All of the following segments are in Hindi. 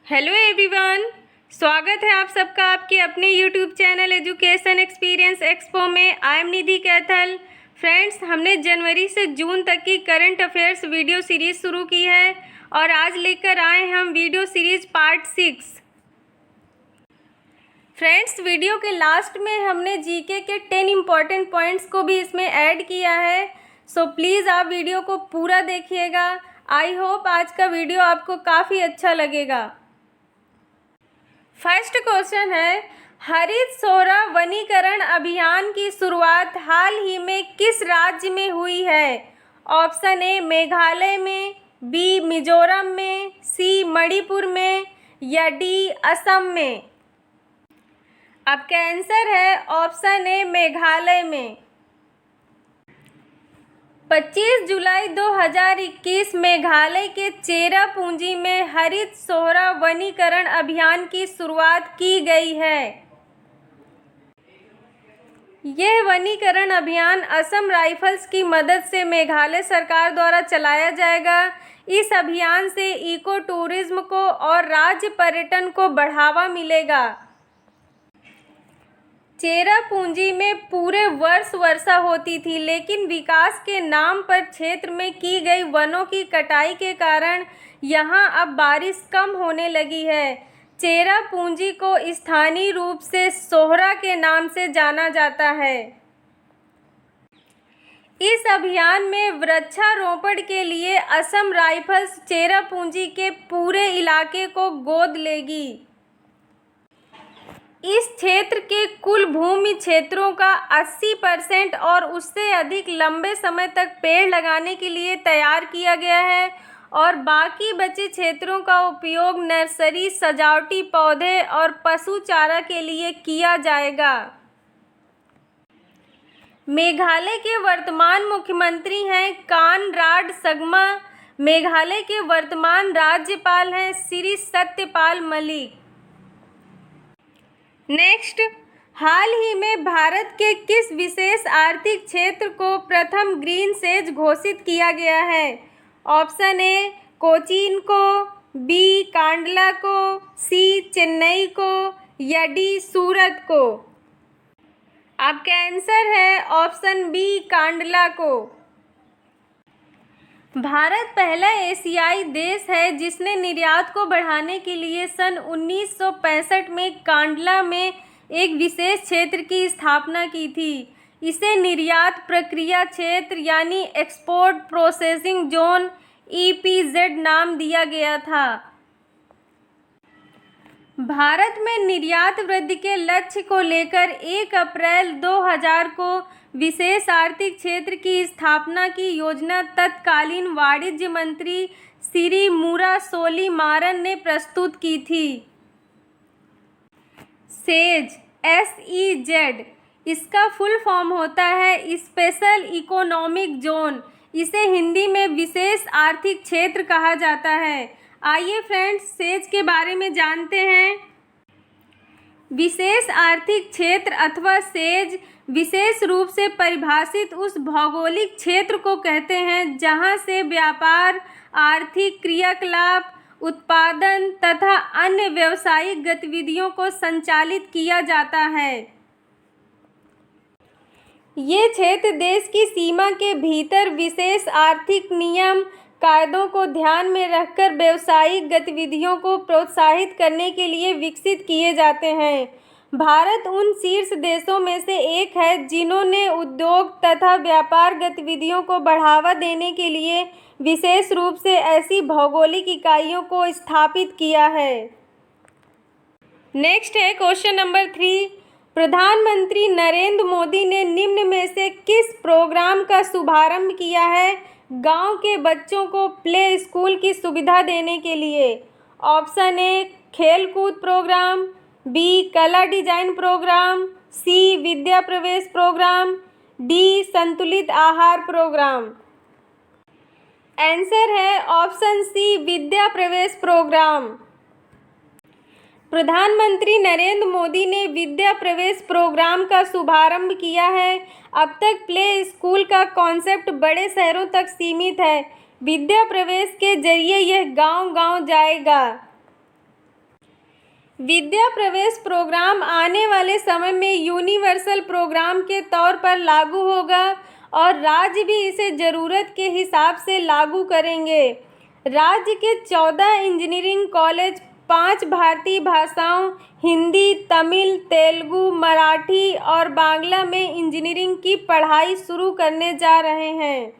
हेलो एवरीवन, स्वागत है आप सबका आपके अपने YouTube channel education experience expo में। I am Nidhi Kaithal. Friends, हमने जनवरी से जून तक की करंट अफेयर्स वीडियो सीरीज शुरू की है और आज लेकर आए हैं हम video series part 6। Friends, video के लास्ट में हमने जीके के 10 इम्पॉर्टेंट पॉइंट्स को भी इसमें ऐड किया है, सो प्लीज़ आप वीडियो को पूरा देखिएगा। आई होप आज का वीडियो आपको काफ़ी अच्छा लगेगा। फर्स्ट क्वेश्चन है, हरित सोहरा वनीकरण अभियान की शुरुआत हाल ही में किस राज्य में हुई है? ऑप्शन ए मेघालय में, बी मिजोरम में, सी मणिपुर में या डी असम में। आपका आंसर है ऑप्शन ए मेघालय में। 25 जुलाई 2021 मेघालय के चेरापूंजी में हरित सोहरा वनीकरण अभियान की शुरुआत की गई है। यह वनीकरण अभियान असम राइफल्स की मदद से मेघालय सरकार द्वारा चलाया जाएगा। इस अभियान से इको टूरिज्म को और राज्य पर्यटन को बढ़ावा मिलेगा। चेरापूंजी में पूरे वर्ष वर्षा होती थी, लेकिन विकास के नाम पर क्षेत्र में की गई वनों की कटाई के कारण यहां अब बारिश कम होने लगी है। चेरापूंजी को स्थानीय रूप से सोहरा के नाम से जाना जाता है। इस अभियान में वृक्षारोपण के लिए असम राइफल्स चेरापूंजी के पूरे इलाके को गोद लेगी। इस क्षेत्र के कुल भूमि क्षेत्रों का 80% और उससे अधिक लंबे समय तक पेड़ लगाने के लिए तैयार किया गया है और बाकी बचे क्षेत्रों का उपयोग नर्सरी, सजावटी पौधे और पशु चारा के लिए किया जाएगा। मेघालय के वर्तमान मुख्यमंत्री हैं कानराड संगमा। मेघालय के वर्तमान राज्यपाल हैं श्री सत्यपाल मलिक। नेक्स्ट, हाल ही में भारत के किस विशेष आर्थिक क्षेत्र को प्रथम ग्रीन सेज घोषित किया गया है? ऑप्शन ए कोचीन को, बी कांडला को, सी चेन्नई को या डी सूरत को। आपका आंसर है ऑप्शन बी कांडला को। भारत पहला एशियाई देश है जिसने निर्यात को बढ़ाने के लिए सन 1965 में कांडला में एक विशेष क्षेत्र की स्थापना की थी। इसे निर्यात प्रक्रिया क्षेत्र यानी एक्सपोर्ट प्रोसेसिंग जोन EPZ नाम दिया गया था। भारत में निर्यात वृद्धि के लक्ष्य को लेकर 1 अप्रैल 2000 को विशेष आर्थिक क्षेत्र की स्थापना की योजना तत्कालीन वाणिज्य मंत्री श्री मूरा सोलीमारन ने प्रस्तुत की थी। सेज SEZ इसका फुल फॉर्म होता है स्पेशल इकोनॉमिक जोन। इसे हिंदी में विशेष आर्थिक क्षेत्र कहा जाता है। आइए फ्रेंड्स, सेज के बारे में जानते हैं। विशेष आर्थिक क्षेत्र अथवा सेज विशेष रूप से परिभाषित उस भौगोलिक क्षेत्र को कहते हैं जहां से व्यापार, आर्थिक क्रियाकलाप, उत्पादन तथा अन्य व्यावसायिक गतिविधियों को संचालित किया जाता है। ये क्षेत्र देश की सीमा के भीतर विशेष आर्थिक नियम कायदों को ध्यान में रखकर व्यावसायिक गतिविधियों को प्रोत्साहित करने के लिए विकसित किए जाते हैं। भारत उन शीर्ष देशों में से एक है जिन्होंने उद्योग तथा व्यापार गतिविधियों को बढ़ावा देने के लिए विशेष रूप से ऐसी भौगोलिक इकाइयों को स्थापित किया है। नेक्स्ट है क्वेश्चन नंबर 3। प्रधानमंत्री नरेंद्र मोदी ने निम्न में से किस प्रोग्राम का शुभारंभ किया है गांव के बच्चों को प्ले स्कूल की सुविधा देने के लिए? ऑप्शन ए खेलकूद प्रोग्राम, बी कला डिजाइन प्रोग्राम, सी विद्या प्रवेश प्रोग्राम, डी संतुलित आहार प्रोग्राम। आंसर है ऑप्शन सी विद्या प्रवेश प्रोग्राम। प्रधानमंत्री नरेंद्र मोदी ने विद्या प्रवेश प्रोग्राम का शुभारंभ किया है। अब तक प्ले स्कूल का कॉन्सेप्ट बड़े शहरों तक सीमित है। विद्या प्रवेश के जरिए यह गांव-गांव जाएगा। विद्या प्रवेश प्रोग्राम आने वाले समय में यूनिवर्सल प्रोग्राम के तौर पर लागू होगा और राज्य भी इसे ज़रूरत के हिसाब से लागू करेंगे। राज्य के 14 इंजीनियरिंग कॉलेज 5 भारतीय भाषाओं हिंदी, तमिल, तेलुगु, मराठी और बांग्ला में इंजीनियरिंग की पढ़ाई शुरू करने जा रहे हैं।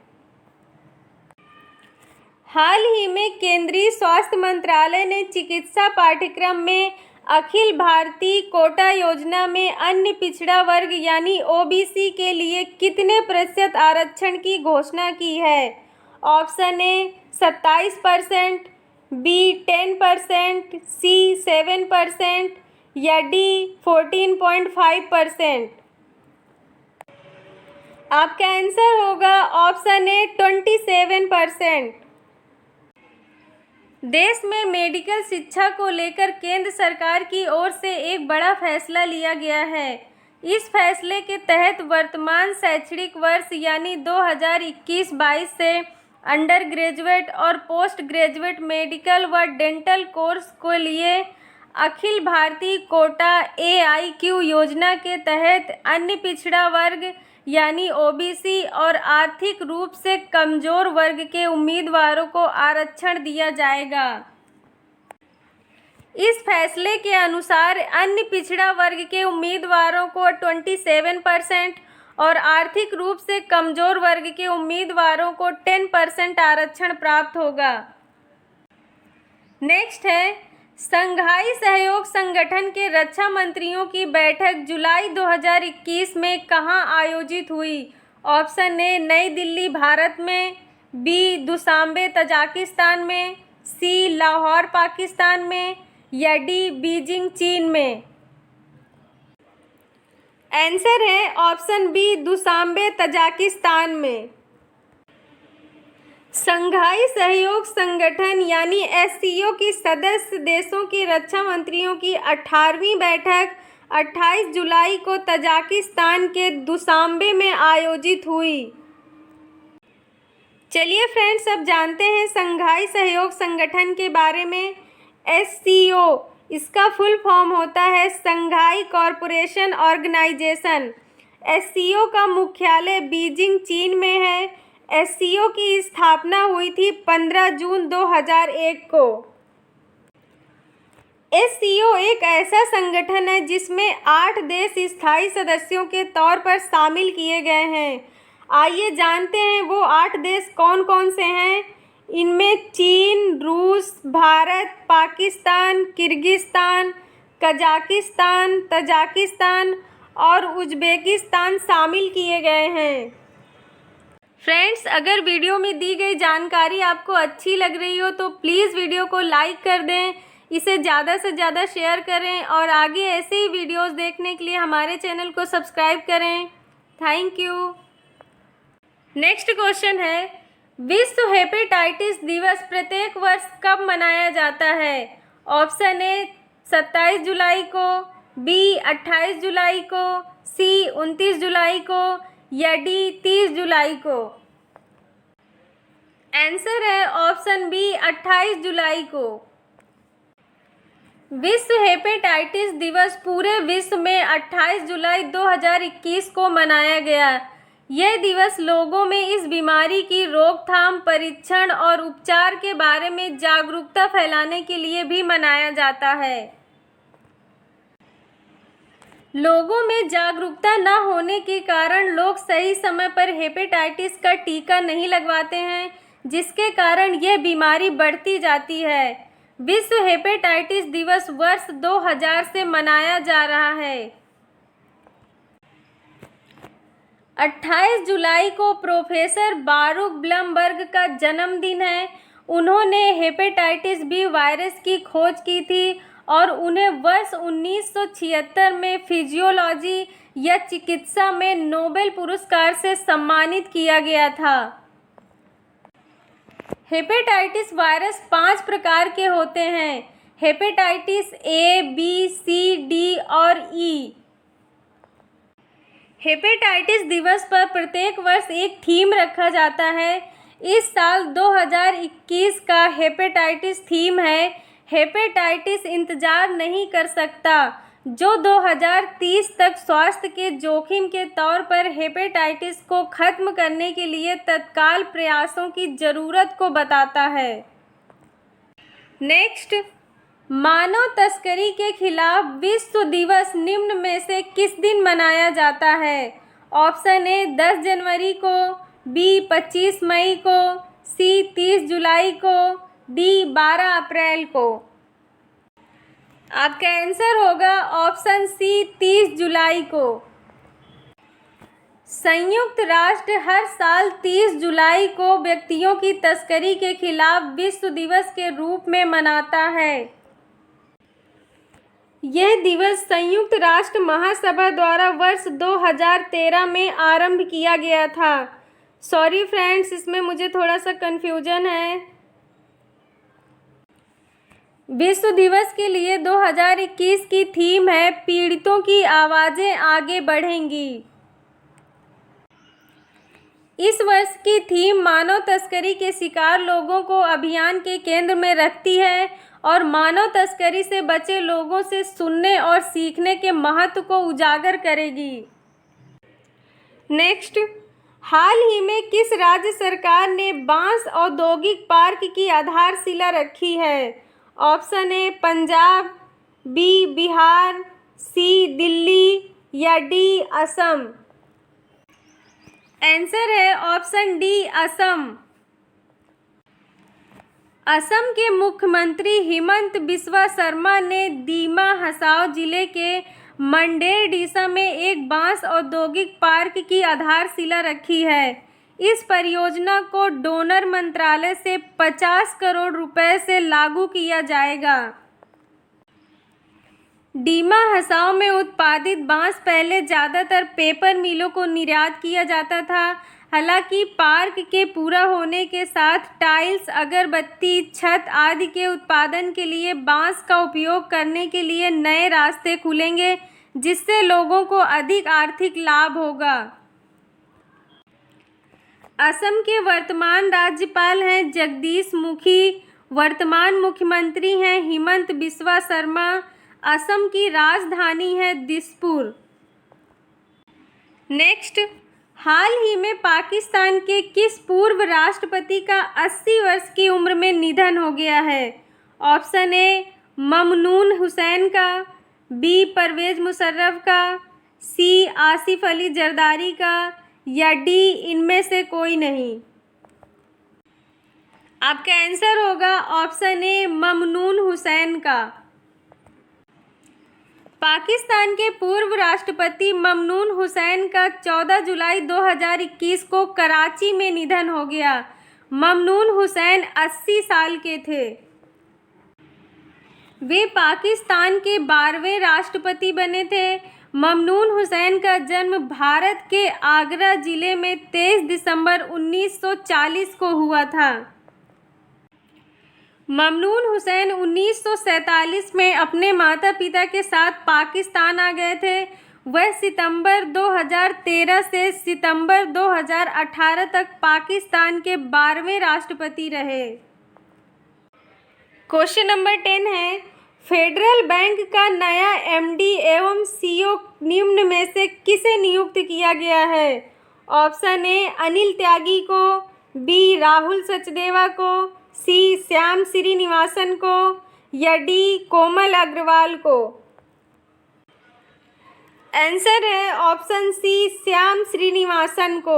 हाल ही में केंद्रीय स्वास्थ्य मंत्रालय ने चिकित्सा पाठ्यक्रम में अखिल भारतीय कोटा योजना में अन्य पिछड़ा वर्ग यानी ओबीसी के लिए कितने प्रतिशत आरक्षण की घोषणा की है? ऑप्शन ए 27%, बी 10%, सी 7% या डी 14.5%। आपका आंसर होगा ऑप्शन ए 27%। देश में मेडिकल शिक्षा को लेकर केंद्र सरकार की ओर से एक बड़ा फैसला लिया गया है। इस फैसले के तहत वर्तमान शैक्षणिक वर्ष यानी 2021-22 से अंडर ग्रेजुएट और पोस्ट ग्रेजुएट मेडिकल व डेंटल कोर्स के लिए अखिल भारतीय कोटा AIQ योजना के तहत अन्य पिछड़ा वर्ग यानी ओबीसी और आर्थिक रूप से कमजोर वर्ग के उम्मीदवारों को आरक्षण दिया जाएगा। इस फैसले के अनुसार अन्य पिछड़ा वर्ग के उम्मीदवारों को 27% और आर्थिक रूप से कमजोर वर्ग के उम्मीदवारों को 10% आरक्षण प्राप्त होगा। नेक्स्ट है, शंघाई सहयोग संगठन के रक्षा मंत्रियों की बैठक जुलाई 2021 में कहाँ आयोजित हुई? ऑप्शन ए नई दिल्ली भारत में, बी दुशांबे तजाकिस्तान में, सी लाहौर पाकिस्तान में या डी बीजिंग चीन में। आंसर है ऑप्शन बी दुशांबे तजाकिस्तान में। शंघाई सहयोग संगठन यानी SCO की सदस्य देशों के रक्षा मंत्रियों की 18वीं बैठक 28 जुलाई को तजाकिस्तान के दुशांबे में आयोजित हुई। चलिए फ्रेंड्स, अब जानते हैं शंघाई सहयोग संगठन के बारे में। SCO इसका फुल फॉर्म होता है शंघाई कॉरपोरेशन ऑर्गेनाइजेशन। SCO का मुख्यालय बीजिंग चीन में है। SCO की स्थापना हुई थी 15 जून 2001 को। SCO एक ऐसा संगठन है जिसमें 8 देश स्थायी सदस्यों के तौर पर शामिल किए गए हैं। आइए जानते हैं वो 8 देश कौन कौन से हैं। इनमें चीन, रूस, Bharat, Pakistan, Kyrgyzstan, Kazakhstan, Tajikistan और उज़्बेकिस्तान शामिल किए गए हैं। फ्रेंड्स, अगर वीडियो में दी गई जानकारी आपको अच्छी लग रही हो तो प्लीज़ वीडियो को लाइक कर दें, इसे ज़्यादा से ज़्यादा शेयर करें और आगे ऐसे ही वीडियोस देखने के लिए हमारे चैनल को सब्सक्राइब करें। Thank you. नेक्स्ट क्वेश्चन है, विश्व हेपेटाइटिस दिवस प्रत्येक वर्ष कब मनाया जाता है? ऑप्शन ए 27 जुलाई को, बी 28 जुलाई को, सी 29 जुलाई को या डी 30 जुलाई को। आंसर है ऑप्शन बी 28 जुलाई को। विश्व हेपेटाइटिस दिवस पूरे विश्व में 28 जुलाई 2021 को मनाया गया। यह दिवस लोगों में इस बीमारी की रोकथाम, परीक्षण और उपचार के बारे में जागरूकता फैलाने के लिए भी मनाया जाता है। लोगों में जागरूकता न होने के कारण लोग सही समय पर हेपेटाइटिस का टीका नहीं लगवाते हैं, जिसके कारण यह बीमारी बढ़ती जाती है। विश्व हेपेटाइटिस दिवस वर्ष 2000 से मनाया जा रहा है। 28 जुलाई को प्रोफेसर बारूक ब्लमबर्ग का जन्मदिन है। उन्होंने हेपेटाइटिस बी वायरस की खोज की थी और उन्हें वर्ष 1976 में फिजियोलॉजी या चिकित्सा में नोबेल पुरस्कार से सम्मानित किया गया था। हेपेटाइटिस वायरस 5 प्रकार के होते हैं। Hepatitis A, B, C, D और E। हेपेटाइटिस दिवस पर प्रत्येक वर्ष एक थीम रखा जाता है। इस साल 2021 का हेपेटाइटिस थीम है हेपेटाइटिस इंतजार नहीं कर सकता, जो 2030 तक स्वास्थ्य के जोखिम के तौर पर हेपेटाइटिस को खत्म करने के लिए तत्काल प्रयासों की जरूरत को बताता है। नेक्स्ट, मानव तस्करी के खिलाफ विश्व दिवस निम्न में से किस दिन मनाया जाता है? ऑप्शन ए 10 जनवरी को, बी 25 मई को, सी 30 जुलाई को, डी 12 अप्रैल को। आपका आंसर होगा ऑप्शन सी 30 जुलाई को। संयुक्त राष्ट्र हर साल 30 जुलाई को व्यक्तियों की तस्करी के खिलाफ विश्व दिवस के रूप में मनाता है। यह दिवस संयुक्त राष्ट्र महासभा द्वारा वर्ष 2013 में आरंभ किया गया था। सॉरी फ्रेंड्स, इसमें मुझे थोड़ा सा कंफ्यूजन है। विश्व दिवस के लिए 2021 की थीम है पीड़ितों की आवाज़ें आगे बढ़ेंगी। इस वर्ष की थीम मानव तस्करी के शिकार लोगों को अभियान के केंद्र में रखती है और मानव तस्करी से बचे लोगों से सुनने और सीखने के महत्व को उजागर करेगी। नेक्स्ट, हाल ही में किस राज्य सरकार ने बांस औद्योगिक पार्क की आधारशिला रखी है? Option A Punjab, B Bihar, C Delhi या डी असम। आंसर है ऑप्शन डी असम। असम के मुख्यमंत्री हिमंत बिस्वा शर्मा ने दीमा हसाओ जिले के मंडेरडीसा में एक बांस औद्योगिक पार्क की आधारशिला रखी है। इस परियोजना को डोनर मंत्रालय से 50 करोड़ रुपए से लागू किया जाएगा। डीमा हसाओ में उत्पादित बांस पहले ज़्यादातर पेपर मिलों को निर्यात किया जाता था। हालांकि पार्क के पूरा होने के साथ टाइल्स, अगरबत्ती, छत आदि के उत्पादन के लिए बांस का उपयोग करने के लिए नए रास्ते खुलेंगे, जिससे लोगों को अधिक आर्थिक लाभ होगा। असम के वर्तमान राज्यपाल हैं जगदीश मुखी। वर्तमान मुख्यमंत्री हैं हिमंत बिस्वा शर्मा। असम की राजधानी है दिसपुर। नेक्स्ट, हाल ही में पाकिस्तान के किस पूर्व राष्ट्रपति का 80 वर्ष की उम्र में निधन हो गया है? ऑप्शन ए ममनून हुसैन का, बी परवेज मुशर्रफ का, सी आसिफ अली जरदारी का या डी इनमें से कोई नहीं। आपका आंसर होगा ऑप्शन ए ममनून हुसैन का। पाकिस्तान के पूर्व राष्ट्रपति ममनून हुसैन का 14 जुलाई 2021 को कराची में निधन हो गया। ममनून हुसैन 80 साल के थे। वे पाकिस्तान के 12वें राष्ट्रपति बने थे। ममनून हुसैन का जन्म भारत के आगरा जिले में 23 दिसंबर 1940 को हुआ था। ममनून हुसैन 1947 में अपने माता पिता के साथ पाकिस्तान आ गए थे। वह सितंबर 2013 से सितंबर 2018 तक पाकिस्तान के 12वें राष्ट्रपति रहे। क्वेश्चन नंबर 10 है, फेडरल बैंक का नया एमडी एवं सीईओ निम्न में से किसे नियुक्त किया गया है? ऑप्शन ए अनिल त्यागी को, बी राहुल सचदेवा को, सी श्याम श्रीनिवासन को या डी कोमल अग्रवाल को। आंसर है ऑप्शन सी श्याम श्रीनिवासन को।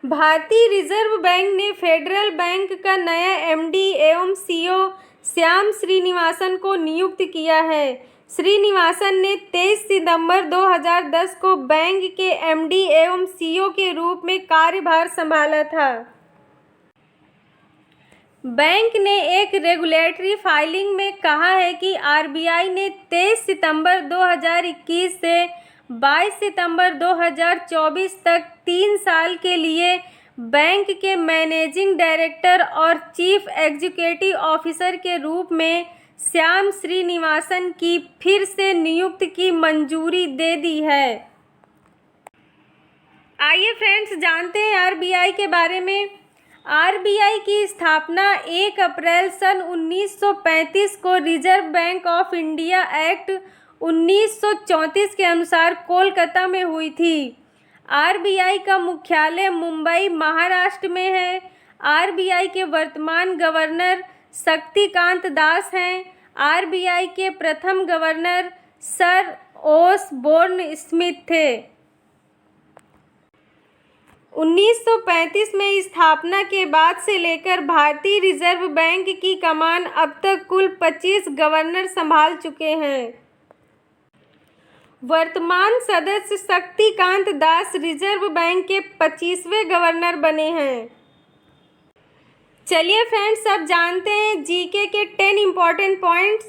भारतीय रिजर्व बैंक ने फेडरल बैंक का नया एमडी एवं सीईओ श्याम श्रीनिवासन को नियुक्त किया है। श्रीनिवासन ने 23 सितंबर 2010 को बैंक के एमडी एवं सीईओ के रूप में कार्यभार संभाला था। बैंक ने एक रेगुलेटरी फाइलिंग में कहा है कि आरबीआई ने 23 सितंबर 2021 से 22 सितंबर 2024 तक 3 साल के लिए बैंक के मैनेजिंग डायरेक्टर और चीफ एग्जीक्यूटिव ऑफिसर के रूप में श्याम श्रीनिवासन की फिर से नियुक्ति की मंजूरी दे दी है। आइए फ्रेंड्स जानते हैं आरबीआई के बारे में। आरबीआई की स्थापना 1 अप्रैल सन 1935 को reserve bank of India act 1934 के अनुसार कोलकाता में हुई थी। आरबीआई का मुख्यालय मुंबई, महाराष्ट्र में है। आरबीआई के वर्तमान गवर्नर शक्तिकांत दास हैं। आरबीआई के प्रथम गवर्नर सर ओसबोर्न स्मिथ थे। 1935 में स्थापना के बाद से लेकर भारतीय रिजर्व बैंक की कमान अब तक कुल 25 गवर्नर संभाल चुके हैं। वर्तमान सदस्य शक्तिकांत दास रिजर्व बैंक के 25वें गवर्नर बने हैं। चलिए फ्रेंड्स, अब जानते हैं जीके के 10 इम्पॉर्टेंट पॉइंट्स।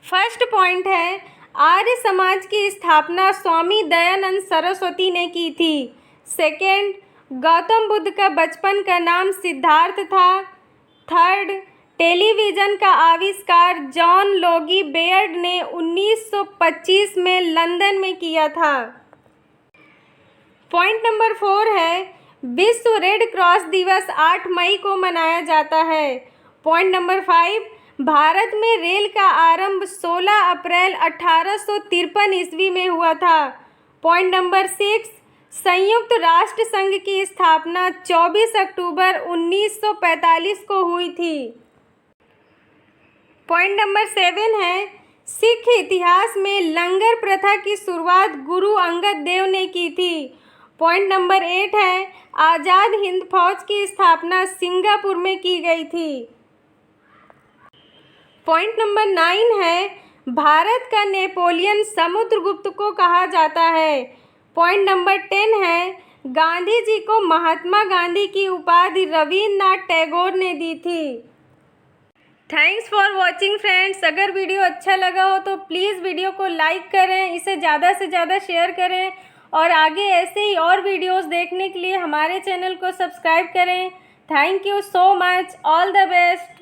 फर्स्ट पॉइंट है, आर्य समाज की स्थापना स्वामी दयानंद सरस्वती ने की थी। सेकंड, गौतम बुद्ध का बचपन का नाम सिद्धार्थ था। थर्ड, टेलीविज़न का आविष्कार जॉन लोगी बेयर्ड ने 1925 में लंदन में किया था। पॉइंट नंबर 4 है, विश्व रेड क्रॉस दिवस 8 मई को मनाया जाता है। पॉइंट नंबर 5, भारत में रेल का आरंभ 16 अप्रैल 1853 ईस्वी में हुआ था। पॉइंट नंबर 6, संयुक्त राष्ट्र संघ की स्थापना 24 अक्टूबर 1945 को हुई थी। पॉइंट नंबर 7 है, सिख इतिहास में लंगर प्रथा की शुरुआत गुरु अंगद देव ने की थी। पॉइंट नंबर 8 है, आज़ाद हिंद फौज की स्थापना सिंगापुर में की गई थी। पॉइंट नंबर 9 है, भारत का नेपोलियन समुद्रगुप्त को कहा जाता है। पॉइंट नंबर 10 है, गांधी जी को महात्मा गांधी की उपाधि रविन्द्रनाथ टैगोर ने दी थी। Thanks for watching friends. अगर वीडियो अच्छा लगा हो तो प्लीज़ वीडियो को लाइक करें, इसे ज़्यादा से ज़्यादा शेयर करें और आगे ऐसे ही और वीडियोस देखने के लिए हमारे चैनल को सब्सक्राइब करें। Thank you so much. All the best.